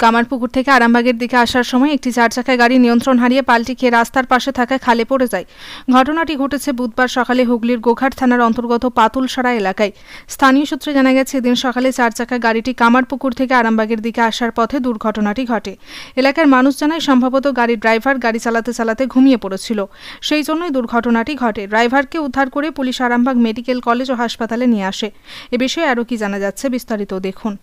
কামারপুকুর থেকে আরামবাগের দিকে আসার সময় একটি 4 চাকায় গাড়ি নিয়ন্ত্রণ হারিয়ে পাল্টি খেয়ে রাস্তার পাশে থাকা খালে পড়ে যায়। ঘটনাটি ঘটেছে বুধবার সকালে হুগলির গোঘাট থানার অন্তর্গত পাতুলসরা এলাকায়। স্থানীয় সূত্রে জানা গেছে, এদিন সকালে 4 চাকা গাড়িটি কামারপুকুর থেকে আরামবাগের দিকে আসার পথে দুর্ঘটনাটি ঘটে। এলাকার মানুষ জানায়, সম্ভবত গাড়ির ড্রাইভার গাড়ি চালাতে চালাতে ঘুমিয়ে পড়েছিল, সেই জন্যই দুর্ঘটনাটি ঘটে। ড্রাইভারকে উদ্ধার করে পুলিশ আরামবাগ মেডিকেল কলেজ ও হাসপাতালে নিয়ে আসে। এ বিষয়ে আরও কি জানা যাচ্ছে, বিস্তারিত দেখুন।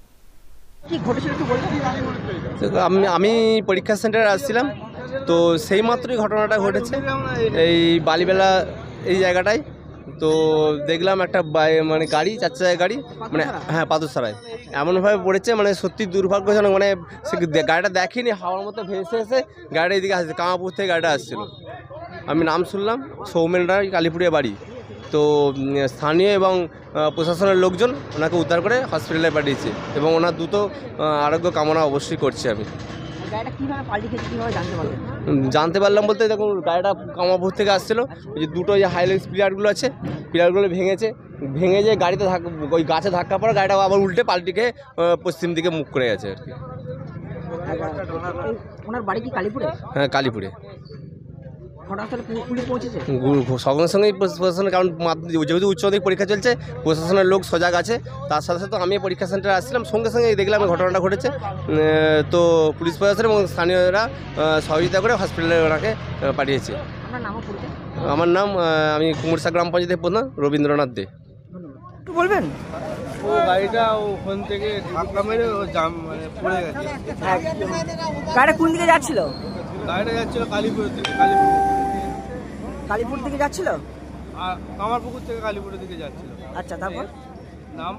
আমি পরীক্ষা সেন্টারে আসছিলাম, তো সেই মাত্রই ঘটনাটা ঘটেছে এই বালিবেলা এই জায়গাটায়। তো দেখলাম একটা মানে গাড়ি, 4 চাকার গাড়ি, মানে হ্যাঁ পাতুলসরায় এমনভাবে পড়েছে, মানে সত্যি দুর্ভাগ্যজনক। মানে সে গাড়িটা দেখেনি, হাওয়ার মতো ভেসে এসে গাড়িটা এদিকে আসছে, কামারপুকুর থেকে গাড়িটা আসছিল। আমি নাম শুনলাম সৌমেন রায়, কালীপুরে বাড়ি। তো স্থানীয় এবং প্রশাসনের লোকজন ওনাকে উদ্ধার করে হসপিটালে পাঠিয়েছে এবং ওনার দ্রুত আরোগ্য কামনা অবশ্যই করছি। আমি জানতে পারলাম বলতে, দেখুন গাড়িটা কামারপুকুর থেকে আসছিলো, ওই যে দুটো যে হাইলেক্স পিলারগুলো আছে, পিলারগুলো ভেঙে যে গাড়িতে ওই গাছে ধাক্কা পড়ে গাড়িটা আবার উল্টে পাল্টি খেয়ে পশ্চিম দিকে মুখ করে গেছে আর কি। ওনার বাড়ি কি কালীপুরে? হ্যাঁ, কালীপুরে। সঙ্গে সঙ্গেই প্রশাসনের, কারণ যেহেতু উচ্চ মাধ্যমিক পরীক্ষা চলছে, প্রশাসনের লোক সজাগ আছে। তার সাথে সাথে আমি পরীক্ষা সেন্টারে আসছিলাম, সঙ্গে সঙ্গে দেখলাম ঘটনাটা ঘটেছে। তো পুলিশ প্রশাসন এবং স্থানীয়রা সহযোগিতা করে হসপিটালে ওনাকে পাঠিয়েছে। আমার নাম, আমি কুমুরসা গ্রাম পঞ্চায়েতের প্রধান রবীন্দ্রনাথ দে। একটু বলবেন? ও গাড়িটা ওখান থেকে ধাক্কা মেরে ও জাম মানে পড়ে গেছে। গাড়িটা কোন দিকে যাচ্ছিল? গাড়িটা যাচ্ছিল কালীপুর থেকে। কালীপুর দিকে যাচ্ছিল আর কামারপুকুর থেকে কালীপুরের দিকে যাচ্ছিল। আচ্ছা, তারপর নাম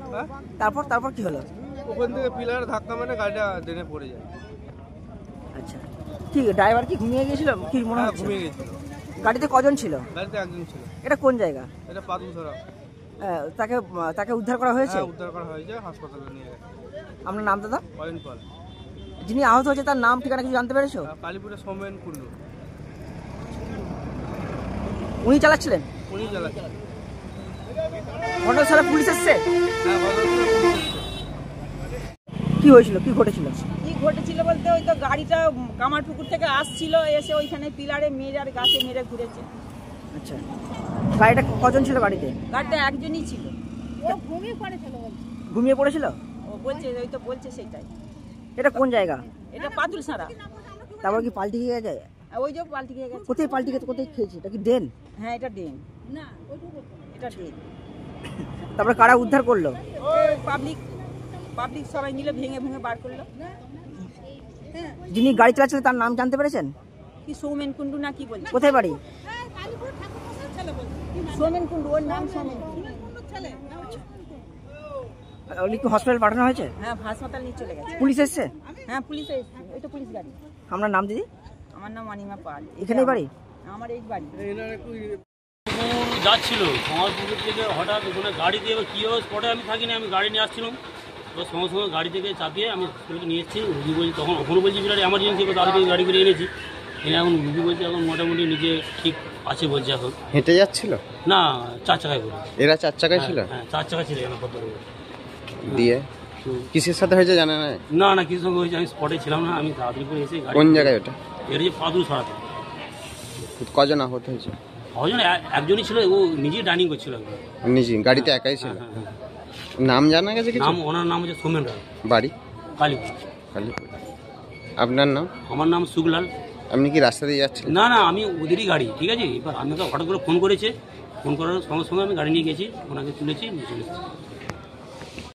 তারপর কি হলো? ওখান থেকে পিলারে ধাক্কা মেরে গাড়িটা ড্রেনে পড়ে যায়। আচ্ছা, কি ড্রাইভার কি ঘুমিয়ে গিয়েছিল কি মনে হচ্ছে? ঘুমিয়ে গেছিল। গাড়িতে কজন ছিল? গাড়িতে একজন ছিল। এটা কোন জায়গা? এটা পাতুলসরা। তাকে উদ্ধার করা হয়েছে? হ্যাঁ, উদ্ধার করা হয়েছে, হাসপাতালে নিয়ে গেছে। আপনার নাম দাদা? অয়ন পাল। যিনি আহত হয়েছে তার নাম ঠিকানা কিছু জানতে পেরেছো? কালীপুরে সৌমেন কুন্ডু। উনি চালাচ্ছিলেন? উনি চালাচ্ছিলেন। ঘটনাস্থলে পুলিশ এসছে? হ্যাঁ, ঘটনাস্থলে পুলিশ এসছে। কি হয়েছিল, কি ঘটেছিল? কি ঘটেছিল বলতে, ওই তো গাড়িটা কামারপুকুর থেকে আসছিল, এসে ওইখানে পিলারে মেরে আর গাছে মেরে ঘুরেছে। আচ্ছা, গাড়িটা কজন ছিল? গাড়িতে একজনই ছিল। ও ঘুমিয়ে পড়েছিল? ও বলছে, ওই তো বলছে সেটাই। এটা কোন জায়গা? এটা পাতুলসরা। তারপর কি পাল্টি খেয়ে যায়? ওই যে পাল্টি খেয়ে গেছে। কোথায় পাল্টি খেতে, কোথায় খেয়েছে? এটা কি ড্রেন? হ্যাঁ, এটা ড্রেন। না, এটা ড্রেন। তারপরে কারা উদ্ধার করলো? ওই পাবলিক সবাই মিলে ভেঙে বার করলো। যিনি গাড়ি চালাচ্ছিলেন তার নাম জানতে পেরেছেন? কি সৌমেন কুন্ডু না কি বলছে? কোথায় বাড়ি? সৌমেন কুন্ডু, ওর নাম সৌমেন। উনি কি হসপিটাল পাঠানো হয়েছে? হ্যাঁ, হাসপাতাল নিয়ে চলে গেছে। পুলিশ এসছে? হ্যাঁ, পুলিশ এসছে। ওই তো পুলিশ গাড়ি। আপনার নাম দিদি? আমার নাম অনিমা পাল। এখানেই বাড়ি? আমার এই বাড়ি। যাচ্ছিল কামারপুকুর থেকে, হঠাৎ ওখানে গাড়ি দিয়ে কী হবে স্পটে আমি থাকিনি, আমি গাড়ি নিয়ে আসছিলাম। তো সঙ্গে সঙ্গে গাড়ি থেকে চাপিয়ে আমি হসপিটালে নিয়ে এসেছি। রুগী বলছি, তখন ওখানে বলছি বিরাট এমার্জেন্সি, তাদেরকে গাড়ি করে এনেছি। এনে এখন রুগী বলছে এখন মোটামুটি নিজে ঠিক আছে বলছে। এখন হেঁটে যাচ্ছিল না, 4 চাকায় করে। এরা 4 চাকায় ছিল? হ্যাঁ, 4 চাকা ছিল। এখানে কত দিয়ে কিসের সাথে হয়েছে জানা না? না, কিসের সঙ্গে হয়েছে আমি স্পটে ছিলাম না, আমি তাড়াতাড়ি করে এসে। কোন জায়গায় ওটা? এর যে পাতুলসরাতে। কজন আহত হয়েছে? একজনই ছিল, ও নিজেই ডাইনিং করছিল। নিজে গাড়িতে একাই ছিল? নাম জানা গেছে কিছু? ওনার নাম হচ্ছে সৌমেন রায়, বাড়ি কালীপুর। আপনার নাম? আমার নাম সুগলাল। আপনি কি রাস্তা দিয়ে যাচ্ছেন? না, আমি ওদেরই গাড়ি, ঠিক আছে। এবার আমাকে হঠাৎ করে ফোন করেছে, ফোন করার সঙ্গে সঙ্গে আমি গাড়ি নিয়ে গেছি, ওনাকে তুলেছি, নিয়ে চলে এসেছি।